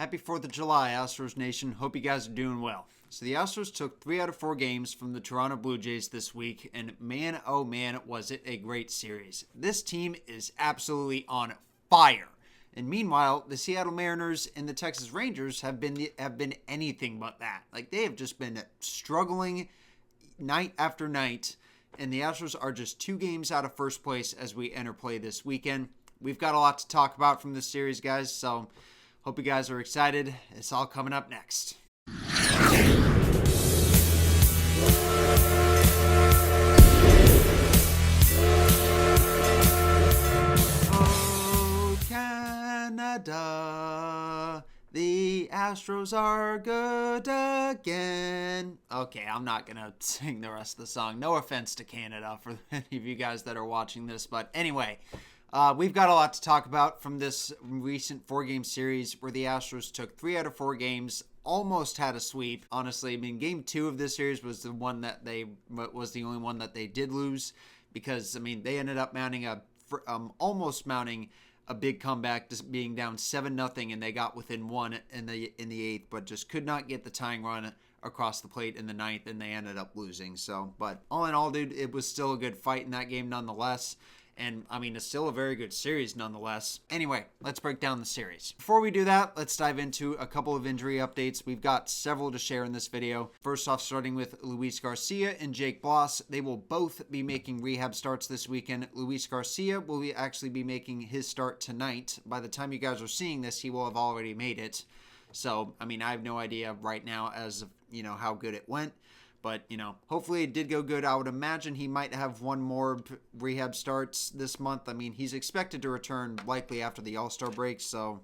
Happy 4th of July, Astros Nation. Hope you guys are doing well. So the Astros took 3 out of 4 games from the Toronto Blue Jays this week, and man, oh man, was it a great series. This team is absolutely on fire. And meanwhile, the Seattle Mariners and the Texas Rangers have been anything but that. Like, they have just been struggling night after night, and the Astros are just 2 games out of first place as we enter play this weekend. We've got a lot to talk about from this series, guys, so hope you guys are excited. It's all coming up next. Oh, Canada, the Astros are good again. Okay, I'm not going to sing the rest of the song. No offense to Canada for any of you guys that are watching this, but anyway, we've got a lot to talk about from this recent 4-game series where the Astros took 3 out of 4 games, almost had a sweep. Honestly, I mean, game 2 of this series was the only one that they did lose because, I mean, they ended up almost mounting a big comeback, just being down 7-0, and they got within 1 in the 8th, but just could not get the tying run across the plate in the 9th, and they ended up losing. So, but all in all, dude, it was still a good fight in that game nonetheless. And, I mean, it's still a very good series nonetheless. Anyway, let's break down the series. Before we do that, let's dive into a couple of injury updates. We've got several to share in this video. First off, starting with Luis Garcia and Jake Bloss. They will both be making rehab starts this weekend. Luis Garcia will actually be making his start tonight. By the time you guys are seeing this, he will have already made it. So, I mean, I have no idea right now as of, how good it went. But, hopefully it did go good. I would imagine he might have one more rehab starts this month. I mean, he's expected to return likely after the All-Star break. So,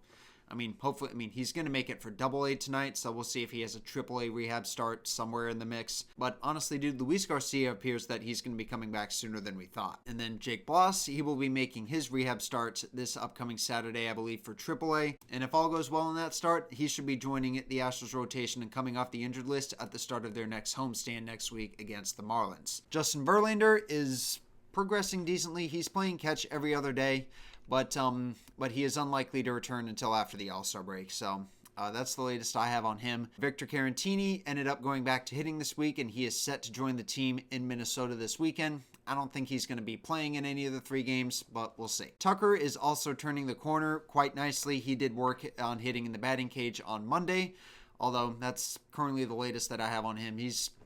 I mean, hopefully, he's going to make it for Double-A tonight. So we'll see if he has a Triple-A rehab start somewhere in the mix. But honestly, dude, Luis Garcia appears that he's going to be coming back sooner than we thought. And then Jake Bloss, he will be making his rehab start this upcoming Saturday, I believe, for Triple-A. And if all goes well in that start, he should be joining the Astros rotation and coming off the injured list at the start of their next homestand next week against the Marlins. Justin Verlander is progressing decently. He's playing catch every other day. But he is unlikely to return until after the All-Star break. So that's the latest I have on him. Victor Caratini ended up going back to hitting this week, and he is set to join the team in Minnesota this weekend. I don't think he's going to be playing in any of the 3 games, but we'll see. Tucker is also turning the corner quite nicely. He did work on hitting in the batting cage on Monday, although that's currently the latest that I have on him.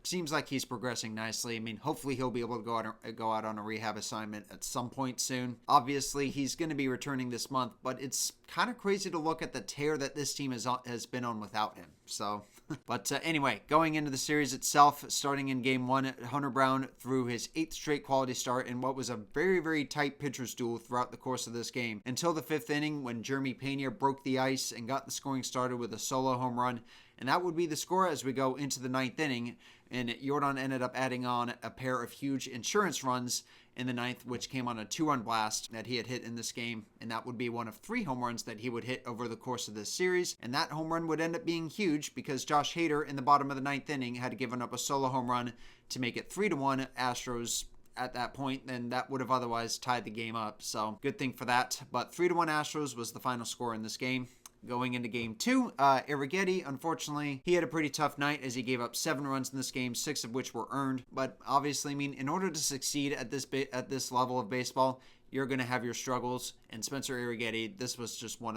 Seems like he's progressing nicely. I mean, hopefully he'll be able to go out on a rehab assignment at some point soon. Obviously, he's going to be returning this month, but it's kind of crazy to look at the tear that this team has been on without him. So, but anyway, going into the series itself, starting in Game 1, Hunter Brown threw his 8th straight quality start in what was a very, very tight pitcher's duel throughout the course of this game, until the 5th inning when Jeremy Pena broke the ice and got the scoring started with a solo home run. And that would be the score as we go into the 9th inning. And Yordan ended up adding on a pair of huge insurance runs in the 9th, which came on a 2-run blast that he had hit in this game. And that would be one of 3 home runs that he would hit over the course of this series. And that home run would end up being huge because Josh Hader in the bottom of the 9th inning had given up a solo home run to make it 3-1 Astros at that point, then that would have otherwise tied the game up. So good thing for that. But 3-1 Astros was the final score in this game. Going into Game 2, Arrighetti, unfortunately, he had a pretty tough night as he gave up 7 runs in this game, 6 of which were earned. But obviously, I mean, in order to succeed at this level of baseball, you're going to have your struggles. And Spencer Arrighetti, this was one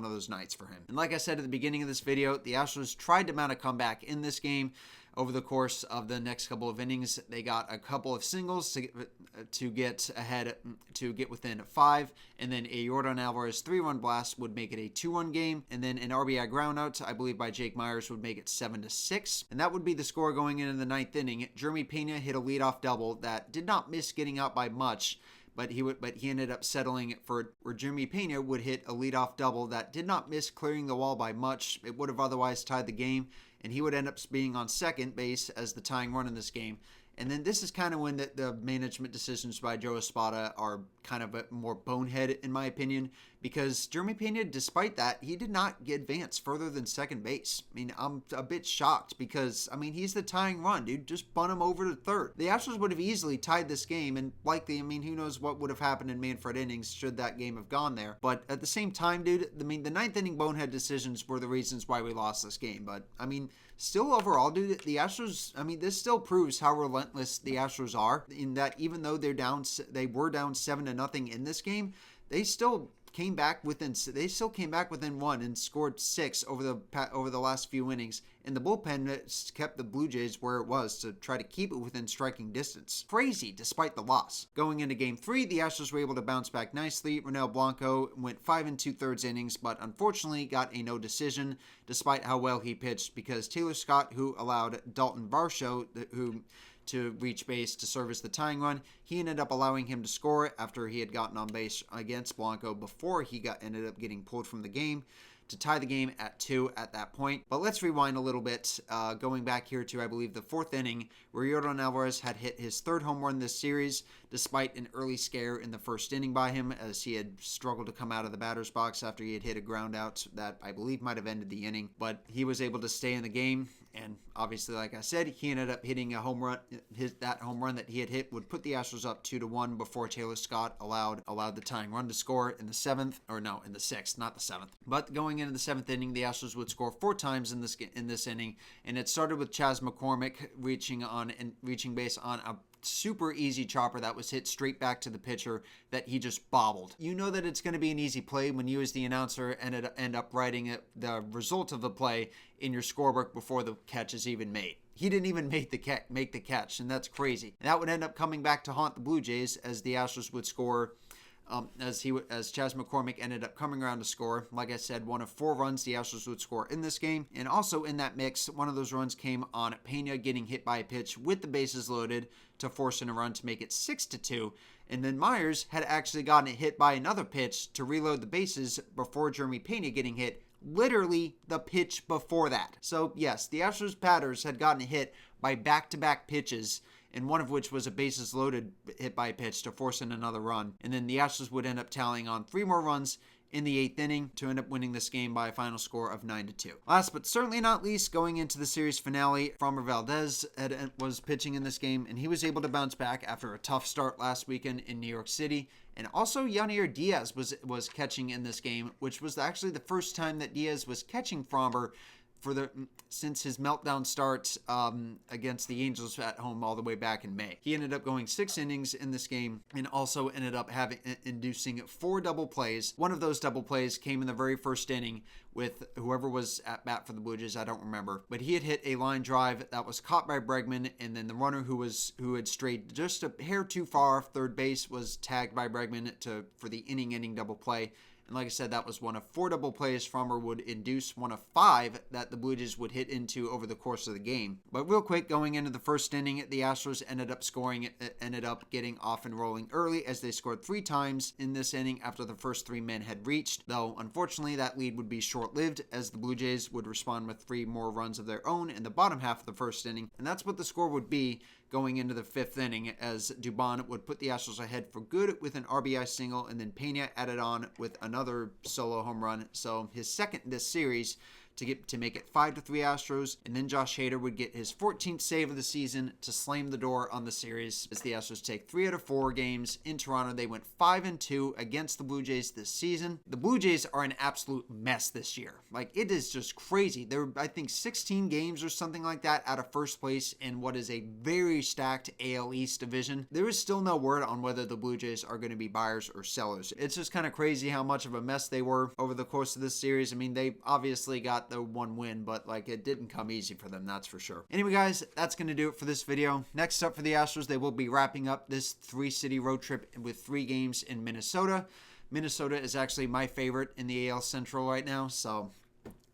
of those nights for him. And like I said at the beginning of this video, the Astros tried to mount a comeback in this game. Over the course of the next couple of innings, they got a couple of singles to get ahead, to get within 5, and then a Yordan Alvarez 3-run blast would make it a 2-1 game, and then an RBI groundout, I believe by Jake Myers, would make it 7-6, and that would be the score going into the 9th inning. Jeremy Pena hit a leadoff double that did not miss getting out by much, but he ended up settling for where Jeremy Pena would hit a leadoff double that did not miss clearing the wall by much. It would have otherwise tied the game, and he would end up being on second base as the tying run in this game. And then this is kind of when the management decisions by Joe Espada are kind of a more bonehead in my opinion, because Jeremy Pena, despite that, he did not get advanced further than second base. I mean, I'm a bit shocked because, I mean, he's the tying run, dude. Just bunt him over to third. The Astros would have easily tied this game, and likely, I mean, who knows what would have happened in Manfred innings should that game have gone there. But at the same time, dude, I mean, the ninth inning bonehead decisions were the reasons why we lost this game. But, I mean, still overall, dude, the Astros, I mean, this still proves how relentless the Astros are, in that even though they were down 7-0 in this game, they still came back within one and scored 6 over the last few innings, and the bullpen kept the Blue Jays where it was to try to keep it within striking distance. Crazy, despite the loss. Going into Game 3, the Astros were able to bounce back nicely. Ronel Blanco went 5 2/3 innings, but unfortunately got a no decision, despite how well he pitched, because Taylor Scott, who allowed Dalton Varsho, to reach base to serve as the tying run, he ended up allowing him to score after he had gotten on base against Blanco before he ended up getting pulled from the game to tie the game at 2 at that point. But let's rewind a little bit, going back here to, I believe, the 4th inning, where Yordan Alvarez had hit his 3rd home run this series, despite an early scare in the 1st inning by him, as he had struggled to come out of the batter's box after he had hit a ground out that I believe might have ended the inning. But he was able to stay in the game, and obviously, like I said, he ended up hitting a home run. That home run that he had hit would put the Astros up 2-1 before Taylor Scott allowed the tying run to score in the 7th, or no, in the 6th, not the 7th. But going into the 7th inning, the Astros would score 4 times in this inning, and it started with Chas McCormick reaching base on a super easy chopper that was hit straight back to the pitcher that he just bobbled. You know that it's going to be an easy play when you as the announcer end up writing the result of the play in your scorebook before the catch is even made. He didn't even make the catch, and that's crazy. And that would end up coming back to haunt the Blue Jays, as the Astros would score as Chas McCormick ended up coming around to score. Like I said, one of 4 runs the Astros would score in this game. And also in that mix, one of those runs came on Pena getting hit by a pitch with the bases loaded to force in a run to make it 6-2. And then Myers had actually gotten hit by another pitch to reload the bases before Jeremy Pena getting hit, literally the pitch before that. So yes, the Astros batters had gotten hit by back-to-back pitches, and one of which was a bases loaded hit by pitch to force in another run. And then the Astros would end up tallying on 3 more runs in the 8th inning to end up winning this game by a final score of 9-2. Last but certainly not least, going into the series finale, Framber Valdez was pitching in this game, and he was able to bounce back after a tough start last weekend in New York City. And also Yanier Diaz was catching in this game, which was actually the first time that Diaz was catching Framber since his meltdown start against the Angels at home all the way back in May. He ended up going 6 innings in this game and also ended up inducing 4 double plays. One of those double plays came in the very first inning with whoever was at bat for the Blue Jays, I don't remember. But he had hit a line drive that was caught by Bregman, and then the runner who had strayed just a hair too far off third base was tagged by Bregman for the inning-ending double play. And like I said, that was one of 4 double plays Framber would induce, one of 5 that the Blue Jays would hit into over the course of the game. But real quick, going into the first inning, the Astros ended up getting off and rolling early, as they scored 3 times in this inning after the first 3 men had reached. Though, unfortunately, that lead would be short-lived, as the Blue Jays would respond with 3 more runs of their own in the bottom half of the first inning. And that's what the score would be going into the 5th inning, as Dubon would put the Astros ahead for good with an RBI single, and then Pena added on with another solo home run. So his 2nd this series to make it 5-3 Astros, and then Josh Hader would get his 14th save of the season to slam the door on the series, as the Astros take 3 out of 4 games in Toronto. They went 5-2 against the Blue Jays this season. The Blue Jays are an absolute mess this year. Like, it is just crazy. They're, I think, 16 games or something like that out of first place in what is a very stacked AL East division. There is still no word on whether the Blue Jays are going to be buyers or sellers. It's just kind of crazy how much of a mess they were over the course of this series. I mean, they obviously got the 1 win, but like, it didn't come easy for them, that's for sure. Anyway, guys, that's going to do it for this video. Next up for the Astros, they will be wrapping up this 3-city road trip with 3 games in Minnesota. Minnesota is actually my favorite in the AL Central right now, so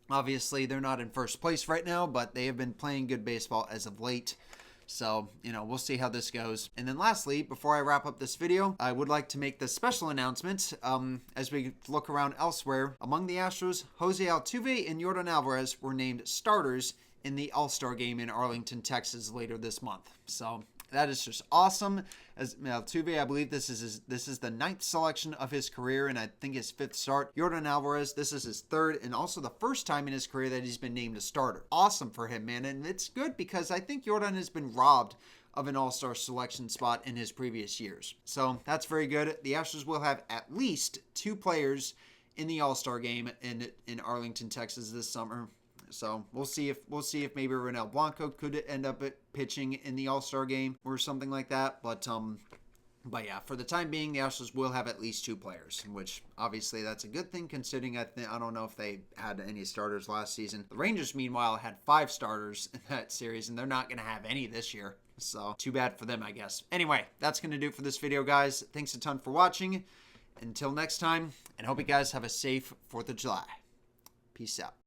obviously they're not in first place right now, but they have been playing good baseball as of late. So, we'll see how this goes. And then lastly, before I wrap up this video, I would like to make this special announcement. As we look around elsewhere, among the Astros, Jose Altuve and Yordan Alvarez were named starters in the All-Star game in Arlington, Texas later this month. So that is just awesome. As Altuve, I believe this is the 9th selection of his career, and I think his 5th start. Yordan Alvarez, this is his 3rd, and also the first time in his career that he's been named a starter. Awesome for him, man, and it's good because I think Yordan has been robbed of an all-star selection spot in his previous years. So that's very good. The Astros will have at least 2 players in the all-star game in Arlington, Texas this summer. So we'll see if maybe Ronel Blanco could end up pitching in the all-star game or something like that. But yeah, for the time being, the Astros will have at least 2 players, which obviously that's a good thing considering I don't know if they had any starters last season. The Rangers, meanwhile, had 5 starters in that series, and they're not going to have any this year. So too bad for them, I guess. Anyway, that's going to do it for this video, guys. Thanks a ton for watching. Until next time, and hope you guys have a safe 4th of July. Peace out.